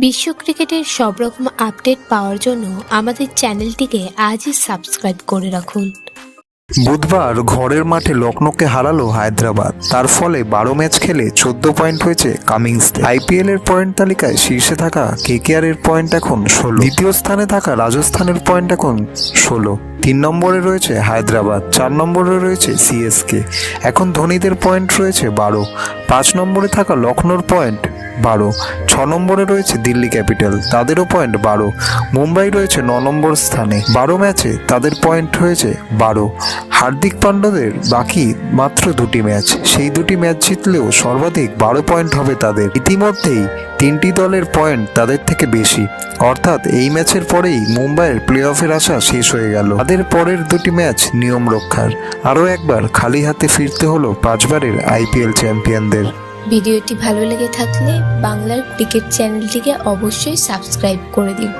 বিশ্ব ক্রিকেটের সব রকম আপডেট পাওয়ার জন্য আমাদের চ্যানেলটিকে আজই সাবস্ক্রাইব করে রাখুন। বুধবার ঘরের মাঠে লখনৌকে হারালো হায়দ্রাবাদ। তার ফলে 12 ম্যাচ খেলে 14 পয়েন্ট হয়েছে কামিন্সদের। আইপিএল এর পয়েন্ট তালিকায় শীর্ষে থাকা কেকেআর এর পয়েন্ট এখন 16, দ্বিতীয় স্থানে থাকা রাজস্থানের পয়েন্ট এখন 16, 3 নম্বরে রয়েছে হায়দ্রাবাদ, 4 নম্বরে রয়েছে সিএসকে। এখন ধোনিদের পয়েন্ট রয়েছে 12, 5 নম্বরে থাকা লখনৌর পয়েন্ট 12, 6 নম্বরে রয়েছে দিল্লি ক্যাপিটাল, তাদেরও পয়েন্ট 12। মুম্বাই রয়েছে 9 নম্বর স্থানে, 12 ম্যাচে তাদের পয়েন্ট হয়েছে 12। হার্দিক পান্ড্যাদের বাকি মাত্র 2টি ম্যাচ, সেই 2টি ম্যাচ জিতলেও সর্বাধিক 12 পয়েন্ট হবে তাদের। ইতিমধ্যেই 3টি দলের পয়েন্ট তাদের থেকে বেশি, অর্থাৎ এই ম্যাচের পরেই মুম্বাইয়ের প্লে অফের আশা শেষ হয়ে গেল। তাদের পরের 2টি ম্যাচ নিয়ম রক্ষার। আরও একবার খালি হাতে ফিরতে হলো 5 বারের আইপিএল চ্যাম্পিয়নদের। ভিডিওটি ভালো লেগে থাকলে বাংলার ক্রিকেট চ্যানেলটিকে অবশ্যই সাবস্ক্রাইব করে দিন।